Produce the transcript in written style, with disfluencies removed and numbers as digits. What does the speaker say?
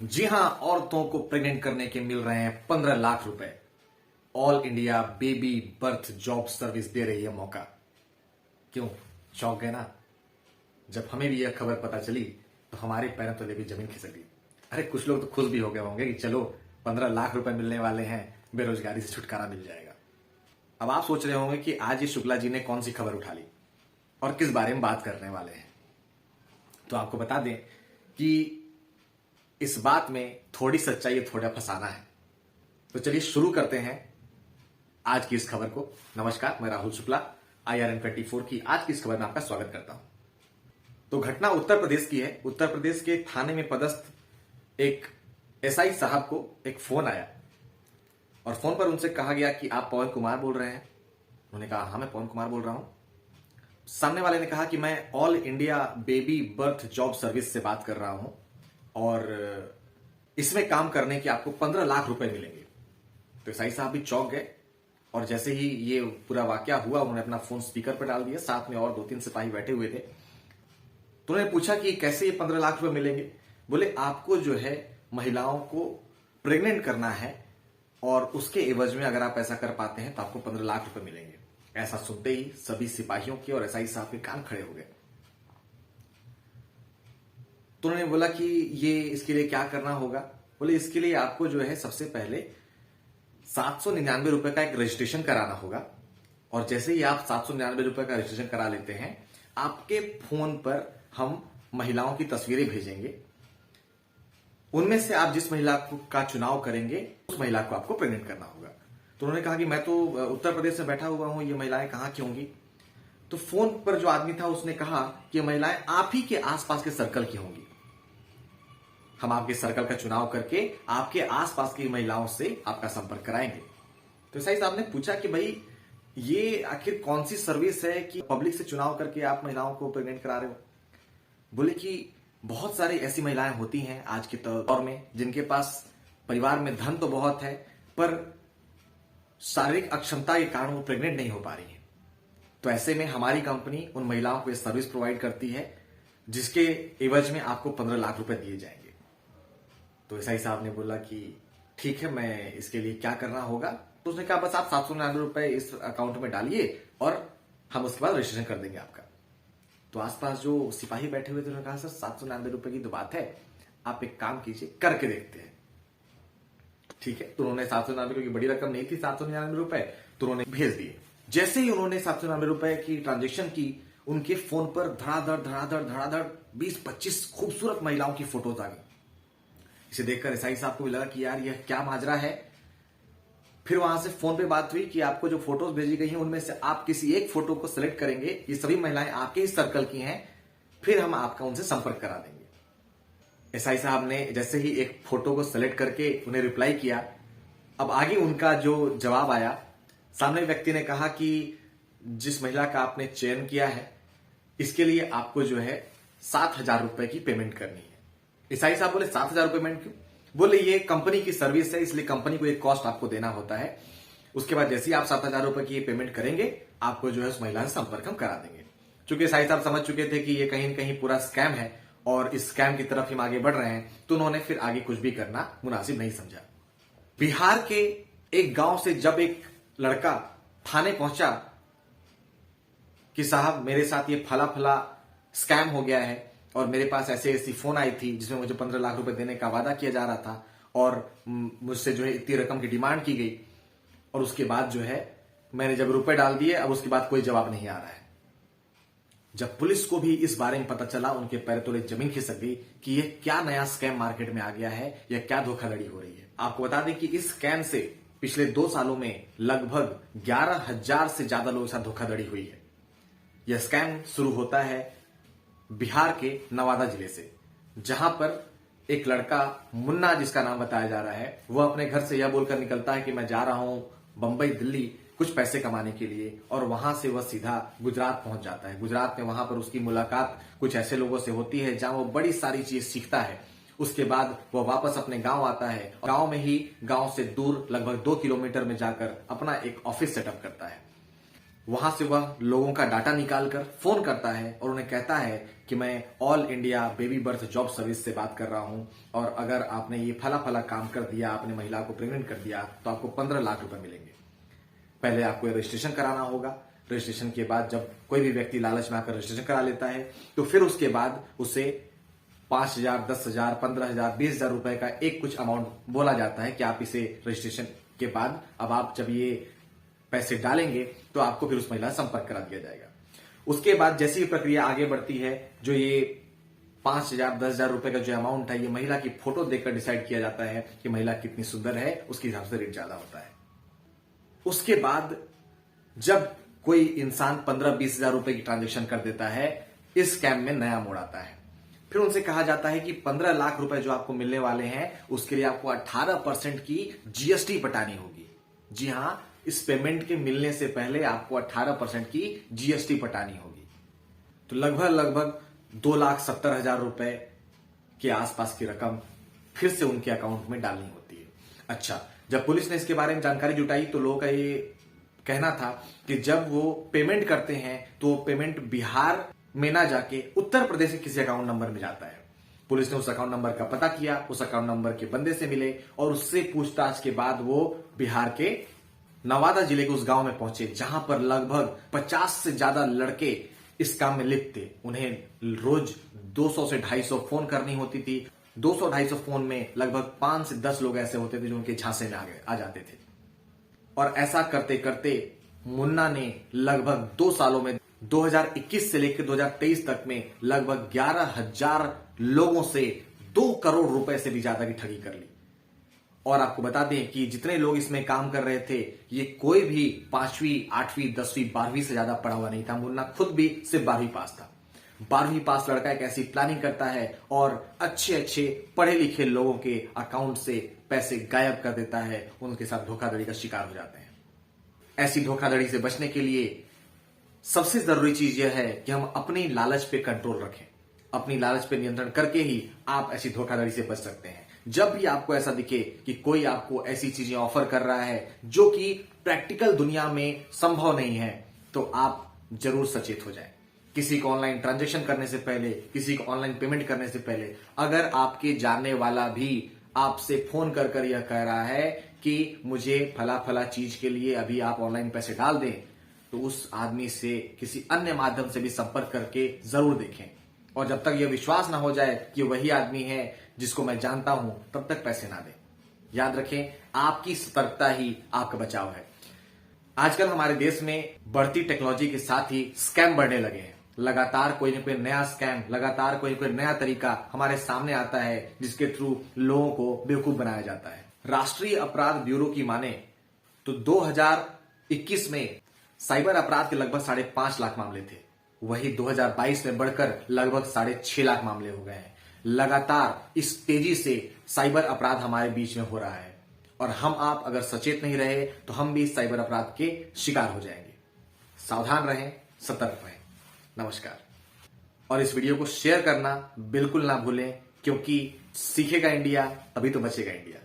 जी हां, औरतों को प्रेग्नेंट करने के मिल रहे हैं 15 लाख रुपए। All India baby birth job service दे रही है मौका। क्यों चौंक गए ना? जब हमें भी यह खबर पता चली तो हमारे पैरों तले भी जमीन खिसक गई। अरे कुछ लोग तो खुश भी हो गए होंगे कि चलो 15 लाख रुपए मिलने वाले हैं, बेरोजगारी से छुटकारा मिल जाएगा। अब आप सोच रहे होंगे कि आज ये शुक्ला जी ने कौन सी खबर उठा ली और किस बारे में बात करने वाले हैं। तो आपको बता दें कि इस बात में थोड़ी सच्चाई, थोड़ा फसाना है। तो चलिए शुरू करते हैं आज की इस खबर को। नमस्कार, मैं राहुल शुक्ला IRN 24 की आज की इस खबर में आपका स्वागत करता हूं। तो घटना उत्तर प्रदेश की है। उत्तर प्रदेश के थाने में पदस्थ एक SI साहब को एक फोन आया और फोन पर उनसे कहा गया कि आप पवन कुमार बोल रहे हैं। उन्होंने कहा हाँ, मैं पवन कुमार बोल रहा हूं। सामने वाले ने कहा कि मैं all India baby birth job service से बात कर रहा हूं और इसमें काम करने के आपको 15 लाख रुपए मिलेंगे। तो SI साहब भी चौंक गए और जैसे ही ये पूरा वाकया हुआ उन्होंने अपना फोन स्पीकर पर डाल दिया। साथ में और 2-3 सिपाही बैठे हुए थे। तो उन्होंने पूछा कि कैसे ये 15 लाख रुपए मिलेंगे। बोले आपको जो है महिलाओं को प्रेग्नेंट करना है और उसके एवज में अगर आप ऐसा कर पाते हैं तो आपको 15 लाख रुपए मिलेंगे। ऐसा सुनते ही सभी सिपाहियों के और SI साहब के कान खड़े हो गए। तो उन्होंने बोला कि ये इसके लिए क्या करना होगा। बोले इसके लिए आपको जो है सबसे पहले 799 रुपए का एक रजिस्ट्रेशन कराना होगा और जैसे ही आप 799 रुपए का रजिस्ट्रेशन करा लेते हैं आपके फोन पर हम महिलाओं की तस्वीरें भेजेंगे। उनमें से आप जिस महिला का चुनाव करेंगे उस महिला को आपको प्रेग्नेंट करना होगा। तो उन्होंने कहा कि मैं तो उत्तर प्रदेश में बैठा हुआ हूं, ये महिलाएं कहां की होंगी। तो फोन पर जो आदमी था उसने कहा कि ये महिलाएं आप ही के आसपास के सर्कल की होंगी। हम आपके सर्कल का चुनाव करके आपके आसपास की महिलाओं से आपका संपर्क कराएंगे। तो SI साहब ने पूछा कि भाई ये आखिर कौन सी सर्विस है कि पब्लिक से चुनाव करके आप महिलाओं को प्रेग्नेंट करा रहे हो। बोले कि बहुत सारी ऐसी महिलाएं होती हैं आज के दौर में जिनके पास परिवार में धन तो बहुत है पर शारीरिक अक्षमता के कारण वो प्रेग्नेंट नहीं हो पा रही है। तो ऐसे में हमारी कंपनी उन महिलाओं को ये सर्विस प्रोवाइड करती है जिसके एवज में आपको 15 लाख रुपए दिए जाएंगे। तो SI साहब ने बोला कि ठीक है, मैं इसके लिए क्या करना होगा। तो उसने कहा बस आप 799 रुपए इस अकाउंट में डालिए और हम उसके बाद रजिस्ट्रेशन कर देंगे आपका। तो आसपास जो सिपाही बैठे हुए थे उन्होंने कहा सर 799 रुपए की तो बात है, आप एक काम कीजिए, करके देखते हैं। ठीक है, तो उन्होंने 799 रुपए की बड़ी रकम नहीं थी, 799 रुपए तो उन्होंने भेज दिए। जैसे ही उन्होंने 799 रुपए की ट्रांजेक्शन की उनके फोन पर धड़ाधड़ 20-25 खूबसूरत महिलाओं की फोटोज आ गई। इसे देखकर SI साहब को भी लगा कि यार यह क्या माजरा है। फिर वहां से फोन पे बात हुई कि आपको जो फोटोज भेजी गई हैं उनमें से आप किसी एक फोटो को सिलेक्ट करेंगे, ये सभी महिलाएं आपके ही सर्कल की हैं, फिर हम आपका उनसे संपर्क करा देंगे। SI साहब ने जैसे ही एक फोटो को सिलेक्ट करके उन्हें रिप्लाई किया, अब आगे उनका जो जवाब आया, सामने व्यक्ति ने कहा कि जिस महिला का आपने चयन किया है इसके लिए आपको जो है 7,000 रुपए की पेमेंट करनी है। SI साहब बोले 7,000 रुपए पेमेंट क्यों? बोले ये कंपनी की सर्विस है इसलिए कंपनी को एक कॉस्ट आपको देना होता है। उसके बाद जैसे ही आप 7,000 रुपए की पेमेंट करेंगे आपको जो है उस महिला से संपर्क हम करा देंगे। चूंकि SI साहब समझ चुके थे कि ये कहीं न कहीं पूरा स्कैम है और इस स्कैम की तरफ हम आगे बढ़ रहे हैं तो उन्होंने फिर आगे कुछ भी करना मुनासिब नहीं समझा। बिहार के एक गांव से जब एक लड़का थाने पहुंचा कि साहब मेरे साथ ये फला स्कैम हो गया है और मेरे पास ऐसी फोन आई थी जिसमें मुझे 15 लाख रुपए देने का वादा किया जा रहा था और मुझसे जो है इतनी रकम की डिमांड की गई और उसके बाद जो है मैंने जब रुपए डाल दिए अब उसके बाद कोई जवाब नहीं आ रहा है। जब पुलिस को भी इस बारे में पता चला उनके पैर तले जमीन खिसक गई कि यह क्या नया स्कैम मार्केट में आ गया है या क्या धोखाधड़ी हो रही है। आपको बता दें कि इस स्कैम से पिछले 2 सालों में लगभग 11,000 से ज्यादा लोगों के साथ धोखाधड़ी हुई है। यह स्कैम शुरू होता है बिहार के नवादा जिले से, जहां पर एक लड़का मुन्ना जिसका नाम बताया जा रहा है वह अपने घर से यह बोलकर निकलता है कि मैं जा रहा हूं बंबई दिल्ली कुछ पैसे कमाने के लिए और वहां से वह सीधा गुजरात पहुंच जाता है। गुजरात में वहां पर उसकी मुलाकात कुछ ऐसे लोगों से होती है जहां वो बड़ी सारी चीज सीखता है। उसके बाद वह वापस अपने गांव आता है। गांव में ही गांव से दूर लगभग 2 किलोमीटर में जाकर अपना एक ऑफिस सेटअप करता है। वहां से वह लोगों का डाटा निकालकर फोन करता है और उन्हें कहता है कि मैं all India baby birth job service से बात कर रहा हूं और अगर आपने ये फला फला काम कर दिया, आपने महिला को प्रेग्नेंट कर दिया तो आपको 15 लाख रुपए मिलेंगे। पहले आपको रजिस्ट्रेशन कराना होगा। रजिस्ट्रेशन के बाद जब कोई भी व्यक्ति लालच में आकर रजिस्ट्रेशन करा लेता है तो फिर उसके बाद उसे 5,000, 10,000, 15,000, 20,000 रुपए का एक कुछ अमाउंट बोला जाता है कि आप इसे रजिस्ट्रेशन के बाद अब आप जब ये पैसे डालेंगे तो आपको फिर उस महिला से संपर्क करा दिया जाएगा। उसके बाद जैसी प्रक्रिया आगे बढ़ती है, जो ये 5,000, 10,000 रुपए का जो अमाउंट है ये महिला की फोटो देखकर डिसाइड किया जाता है कि महिला कितनी सुंदर है, उसके हिसाब से रेट ज्यादा होता है। उसके बाद जब कोई इंसान 15-20 हजार रुपए की ट्रांजेक्शन कर देता है, इस स्कैम में नया मोड़ आता है। फिर उनसे कहा जाता है कि 15 लाख रुपए जो आपको मिलने वाले हैं उसके लिए आपको 18% की जीएसटी पटानी होगी। जी हां, इस पेमेंट के मिलने से पहले आपको 18% की जीएसटी पटानी होगी। तो लगभग 2,70,000 रुपए के आसपास की रकम फिर से उनके अकाउंट में डालनी होती है। अच्छा, जब पुलिस ने इसके बारे में जानकारी जुटाई तो लोगों का ये कहना था कि जब वो पेमेंट करते हैं तो पेमेंट बिहार में ना जाके उत्तर प्रदेश के किसी अकाउंट नंबर में जाता है। पुलिस ने उस अकाउंट नंबर का पता किया, उस अकाउंट नंबर के बंदे से मिले और उससे पूछताछ के बाद वो बिहार के नवादा जिले के उस गांव में पहुंचे जहां पर लगभग 50 से ज्यादा लड़के इस काम में लिप्त थे। उन्हें रोज 200 से 250 फोन करनी होती थी। 200-250 फोन में लगभग 5 से 10 लोग ऐसे होते थे जो उनके झांसे में आ जाते थे। और ऐसा करते करते मुन्ना ने लगभग 2 सालों में 2021 से लेकर 2023 तक में लगभग 11,000 लोगों से 2 करोड़ रुपए से भी ज्यादा की ठगी कर ली। और आपको बता दें कि जितने लोग इसमें काम कर रहे थे ये कोई भी 5वीं, 8वीं, 10वीं, 12वीं से ज्यादा पढ़ा हुआ नहीं था। मुन्ना खुद भी सिर्फ 12वीं पास था। 12वीं पास लड़का एक ऐसी प्लानिंग करता है और अच्छे पढ़े लिखे लोगों के अकाउंट से पैसे गायब कर देता है, उनके साथ धोखाधड़ी का शिकार हो जाते हैं। ऐसी धोखाधड़ी से बचने के लिए सबसे जरूरी चीज यह है कि हम अपनी लालच पे कंट्रोल रखें। अपनी लालच पे नियंत्रण करके ही आप ऐसी धोखाधड़ी से बच सकते हैं। जब भी आपको ऐसा दिखे कि कोई आपको ऐसी चीजें ऑफर कर रहा है जो कि प्रैक्टिकल दुनिया में संभव नहीं है, तो आप जरूर सचेत हो जाएं। किसी को ऑनलाइन ट्रांजैक्शन करने से पहले, किसी को ऑनलाइन पेमेंट करने से पहले अगर आपके जानने वाला भी आपसे फोन कर यह कह रहा है कि मुझे फला चीज के लिए अभी आप ऑनलाइन पैसे डाल दें, तो उस आदमी से किसी अन्य माध्यम से भी संपर्क करके जरूर देखें। और जब तक यह विश्वास ना हो जाए कि वही आदमी है जिसको मैं जानता हूं, तब तक पैसे ना दें। याद रखें, आपकी सतर्कता ही आपका बचाव है। आजकल हमारे देश में बढ़ती टेक्नोलॉजी के साथ ही स्कैम बढ़ने लगे हैं। लगातार कोई न कोई नया स्कैम, लगातार कोई न कोई नया तरीका हमारे सामने आता है जिसके थ्रू लोगों को बेवकूफ बनाया जाता है। राष्ट्रीय अपराध ब्यूरो की माने तो 2021 में साइबर अपराध के लगभग 5.5 लाख मामले थे। वही 2022 में बढ़कर लगभग 6.5 लाख मामले हो गए हैं। लगातार इस तेजी से साइबर अपराध हमारे बीच में हो रहा है और हम आप अगर सचेत नहीं रहे तो हम भी साइबर अपराध के शिकार हो जाएंगे। सावधान रहें, सतर्क रहें। नमस्कार। और इस वीडियो को शेयर करना बिल्कुल ना भूलें, क्योंकि सीखेगा इंडिया तभी तो बचेगा इंडिया।